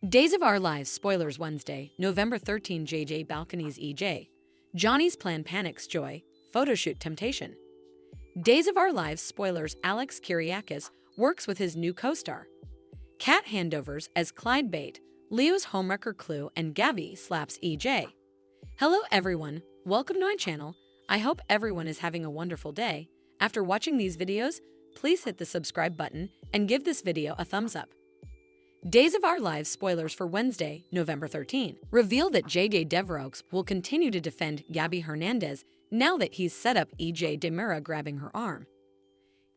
Days of Our Lives spoilers Wednesday, November 13 JJ balconies EJ. Johnny's plan panics Joy, photoshoot temptation. Days of Our Lives spoilers Alex Kyriakis works with his new co-star. Cat handovers as Clyde bait, Leo's homewrecker clue and Gabby slaps EJ. Hello everyone, welcome to my channel. I hope everyone is having a wonderful day. After watching these videos, please hit the subscribe button and give this video a thumbs up. Days of Our Lives spoilers for Wednesday, November 13 reveal that JJ Devereaux will continue to defend Gabby Hernandez now that he's set up EJ Demira grabbing her arm.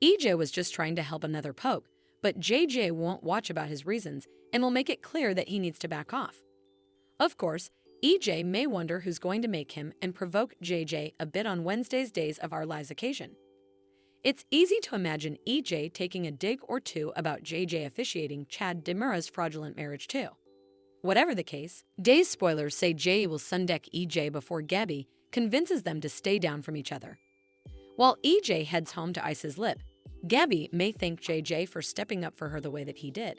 EJ was just trying to help another poke, but JJ won't watch about his reasons and will make it clear that he needs to back off. Of course, EJ may wonder who's going to make him and provoke JJ a bit on Wednesday's Days of Our Lives occasion. It's easy to imagine EJ taking a dig or two about JJ officiating Chad Demira's fraudulent marriage too. Whatever the case, Days spoilers say Jay will sundeck EJ before Gabby convinces them to stay down from each other. While EJ heads home to ice his lip, Gabby may thank JJ for stepping up for her the way that he did.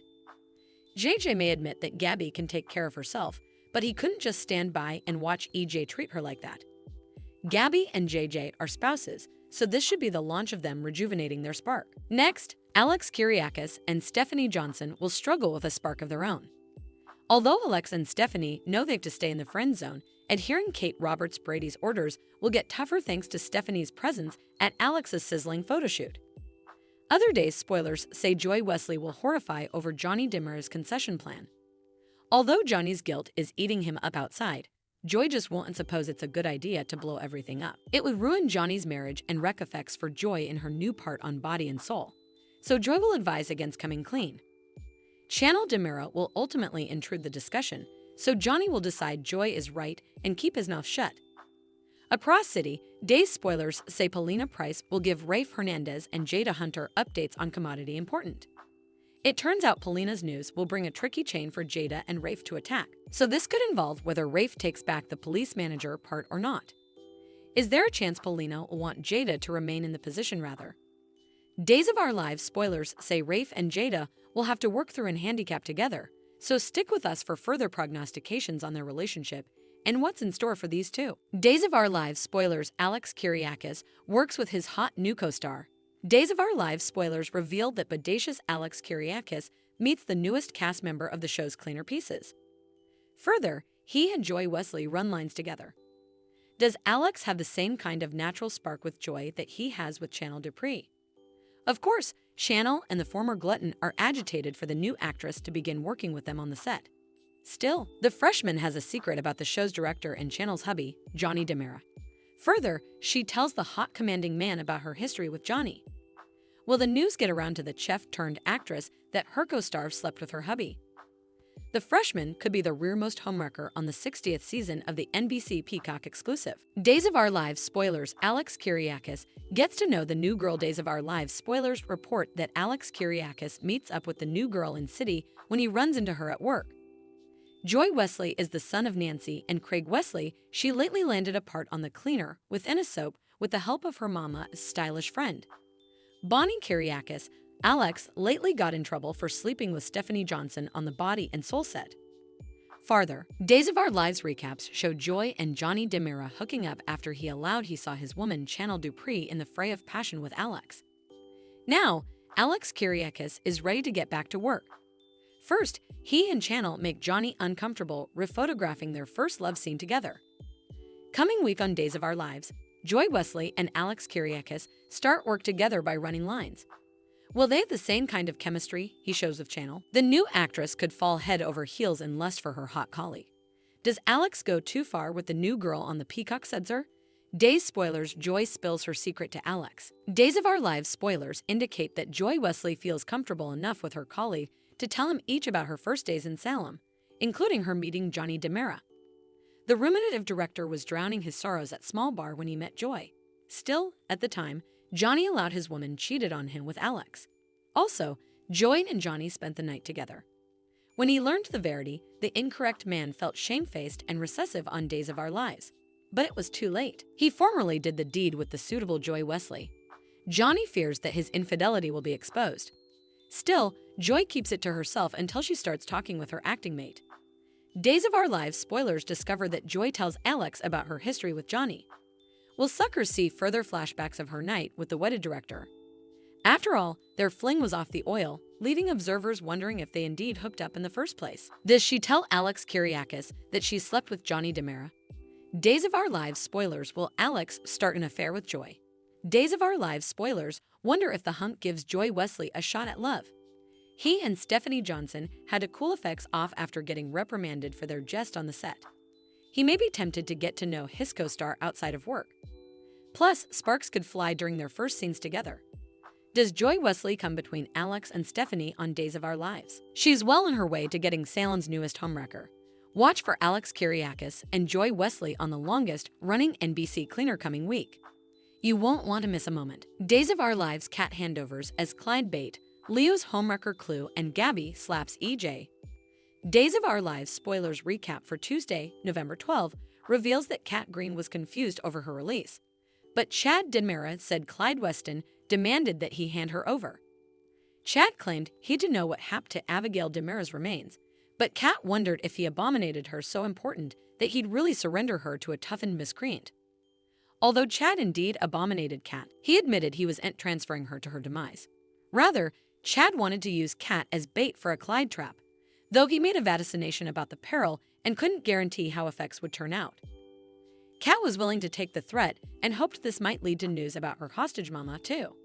JJ may admit that Gabby can take care of herself, but he couldn't just stand by and watch EJ treat her like that. Gabby and JJ are spouses, so this should be the launch of them rejuvenating their spark. Next, Alex Kyriakis and Stephanie Johnson will struggle with a spark of their own. Although Alex and Stephanie know they have to stay in the friend zone, adhering Kate Roberts Brady's orders will get tougher thanks to Stephanie's presence at Alex's sizzling photoshoot. Other Days spoilers say Joy Wesley will horrify over Johnny Demira's concession plan. Although Johnny's guilt is eating him up outside, Joy just won't suppose it's a good idea to blow everything up. It would ruin Johnny's marriage and wreak effects for Joy in her new part on Body and Soul. So Joy will advise against coming clean. Channel Demira will ultimately intrude the discussion, so Johnny will decide Joy is right and keep his mouth shut. Across City, Days spoilers say Paulina Price will give Rafe Hernandez and Jada Hunter updates on Commodity Important. It turns out Paulina's news will bring a tricky chain for Jada and Rafe to attack, so this could involve whether Rafe takes back the police manager part or not. Is there a chance Paulina will want Jada to remain in the position rather? Days of Our Lives spoilers say Rafe and Jada will have to work through an handicap together, so stick with us for further prognostications on their relationship and what's in store for these two. Days of Our Lives spoilers Alex Kyriakis works with his hot new co-star. Days of Our Lives spoilers revealed that bodacious Alex Kyriakis meets the newest cast member of the show's Cleaner Pieces. Further, he and Joy Wesley run lines together. Does Alex have the same kind of natural spark with Joy that he has with Chanel Dupree? Of course, Chanel and the former glutton are agitated for the new actress to begin working with them on the set. Still, the freshman has a secret about the show's director and Chanel's hubby, Johnny Demira. Further, she tells the hot commanding man about her history with Johnny. Will the news get around to the chef-turned-actress that her co-star slept with her hubby? The freshman could be the rearmost homewrecker on the 60th season of the NBC Peacock exclusive. Days of Our Lives spoilers Alex Kyriakis gets to know the new girl. Days of Our Lives spoilers report that Alex Kyriakis meets up with the new girl in City when he runs into her at work. Joy Wesley is the son of Nancy and Craig Wesley. She lately landed a part on The Cleaner within a soap with the help of her mama's stylish friend. Bonnie Kyriakis, Alex lately got in trouble for sleeping with Stephanie Johnson on the Body and Soul set. Farther, Days of Our Lives recaps show Joy and Johnny Demira hooking up after he saw his woman Chanel Dupree in the fray of passion with Alex. Now, Alex Kyriakis is ready to get back to work. First, he and Chanel make Johnny uncomfortable rephotographing their first love scene together. Coming week on Days of Our Lives, Joy Wesley and Alex Kyriakis start work together by running lines. Will they have the same kind of chemistry he shows with Chanel? The new actress could fall head over heels in lust for her hot colleague. Does Alex go too far with the new girl on the Peacock Sedzer? Days spoilers Joy spills her secret to Alex. Days of Our Lives spoilers indicate that Joy Wesley feels comfortable enough with her colleague to tell him each about her first days in Salem, including her meeting Johnny Demira. The ruminative director was drowning his sorrows at Small Bar when he met Joy. Still, at the time, Johnny allowed his woman cheated on him with Alex. Also, Joy and Johnny spent the night together. When he learned the verity, the incorrect man felt shamefaced and recessive on Days of Our Lives. But it was too late. He formerly did the deed with the suitable Joy Wesley. Johnny fears that his infidelity will be exposed. Still, Joy keeps it to herself until she starts talking with her acting mate. Days of Our Lives spoilers discover that Joy tells Alex about her history with Johnny. Will suckers see further flashbacks of her night with the wedded director? After all, their fling was off the oil, leaving observers wondering if they indeed hooked up in the first place. Does she tell Alex Kyriakis that she slept with Johnny DiMera? Days of Our Lives spoilers. Will Alex start an affair with Joy? Days of Our Lives spoilers wonder if the hunk gives Joy Wesley a shot at love. He and Stephanie Johnson had to cool effects off after getting reprimanded for their jest on the set. He may be tempted to get to know his co-star outside of work. Plus, sparks could fly during their first scenes together. Does Joy Wesley come between Alex and Stephanie on Days of Our Lives? She's well on her way to getting Salem's newest homewrecker. Watch for Alex Kyriakis and Joy Wesley on the longest-running NBC cleaner coming week. You won't want to miss a moment. Days of Our Lives cat handovers as Clyde bait, Leo's homewrecker clue, and Gabby slaps EJ. Days of Our Lives spoilers recap for Tuesday, November 12, reveals that Kat Green was confused over her release. But Chad DiMera said Clyde Weston demanded that he hand her over. Chad claimed he didn't know what happened to Abigail DiMera's remains, but Kat wondered if he abominated her so important that he'd really surrender her to a toughened miscreant. Although Chad indeed abominated Kat, he admitted he was transferring her to her demise. Rather, Chad wanted to use Kat as bait for a Clyde trap, though he made a vaticination about the peril and couldn't guarantee how effects would turn out. Kat was willing to take the threat and hoped this might lead to news about her hostage mama, too.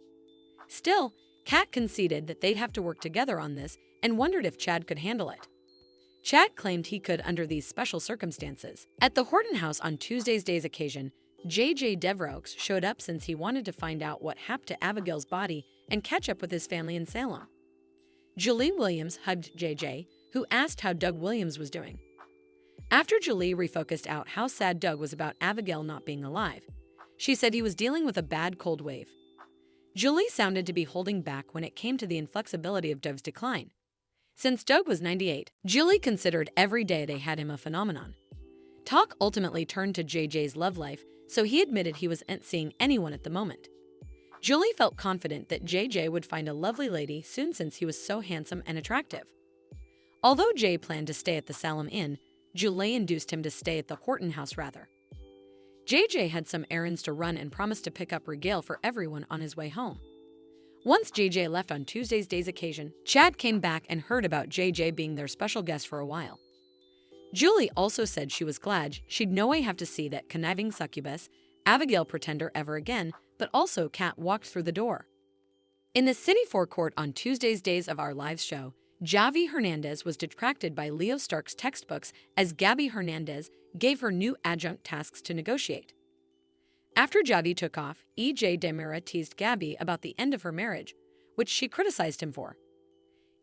Still, Kat conceded that they'd have to work together on this and wondered if Chad could handle it. Chad claimed he could under these special circumstances. At the Horton house on Tuesday's Day's occasion, J.J. Devroux showed up since he wanted to find out what happened to Abigail's body and catch up with his family in Salem. Julie Williams hugged J.J., who asked how Doug Williams was doing. After Julie refocused out how sad Doug was about Abigail not being alive, she said he was dealing with a bad cold wave. Julie sounded to be holding back when it came to the inflexibility of Doug's decline. Since Doug was 98, Julie considered every day they had him a phenomenon. Talk ultimately turned to JJ's love life, so he admitted he wasn't seeing anyone at the moment. Julie felt confident that JJ would find a lovely lady soon since he was so handsome and attractive. Although Jay planned to stay at the Salem Inn, Julie induced him to stay at the Horton house rather. JJ had some errands to run and promised to pick up regale for everyone on his way home. Once JJ left on Tuesday's Day's occasion, Chad came back and heard about JJ being their special guest for a while. Julie also said she was glad she'd no way have to see that conniving succubus, Abigail Pretender ever again, but also Kat walked through the door. In the city forecourt on Tuesday's Days of Our Lives show, Javi Hernandez was distracted by Leo Stark's textbooks as Gabby Hernandez gave her new adjunct tasks to negotiate. After Javi took off, E.J. DiMera teased Gabby about the end of her marriage, which she criticized him for.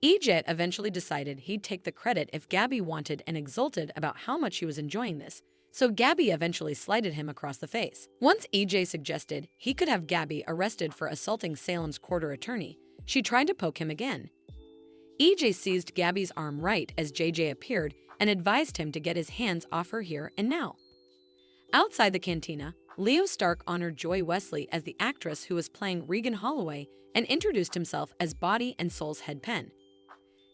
E.J. eventually decided he'd take the credit if Gabby wanted and exulted about how much he was enjoying this, so Gabby eventually slighted him across the face. Once E.J. suggested he could have Gabby arrested for assaulting Salem's quarter attorney, she tried to poke him again. E.J. seized Gabby's arm right as J.J. appeared and advised him to get his hands off her here and now. Outside the cantina, Leo Stark honored Joy Wesley as the actress who was playing Regan Holloway and introduced himself as Body and Soul's head pen.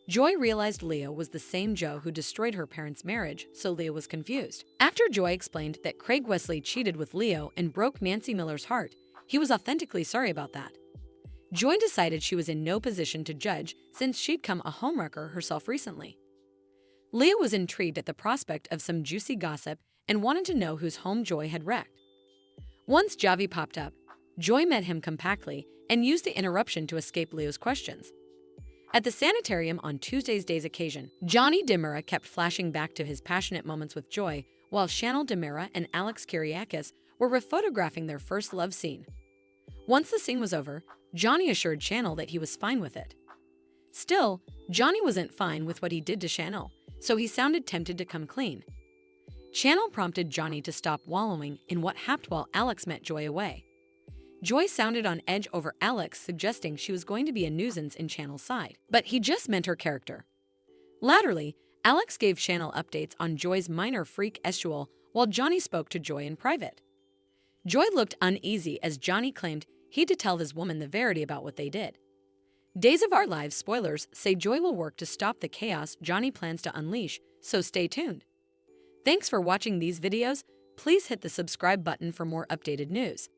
Joy realized Leo was the same Joe who destroyed her parents' marriage, so Leo was confused. After Joy explained that Craig Wesley cheated with Leo and broke Nancy Miller's heart, he was authentically sorry about that. Joy decided she was in no position to judge since she'd come a homewrecker herself recently. Leo was intrigued at the prospect of some juicy gossip and wanted to know whose home Joy had wrecked. Once Javi popped up, Joy met him compactly and used the interruption to escape Leo's questions. At the sanitarium on Tuesday's Day's occasion, Johnny DiMera kept flashing back to his passionate moments with Joy, while Chanel DiMera and Alex Kyriakis were photographing their first love scene. Once the scene was over, Johnny assured Chanel that he was fine with it. Still, Johnny wasn't fine with what he did to Chanel, so he sounded tempted to come clean. Chanel prompted Johnny to stop wallowing in what happened while Alex met Joy away. Joy sounded on edge over Alex, suggesting she was going to be a nuisance in Chanel's side, but he just meant her character. Latterly, Alex gave Chanel updates on Joy's minor freak estual while Johnny spoke to Joy in private. Joy looked uneasy as Johnny claimed he'd to tell his woman the verity about what they did. Days of Our Lives spoilers say Joy will work to stop the chaos Johnny plans to unleash, so stay tuned. Thanks for watching these videos. Please hit the subscribe button for more updated news.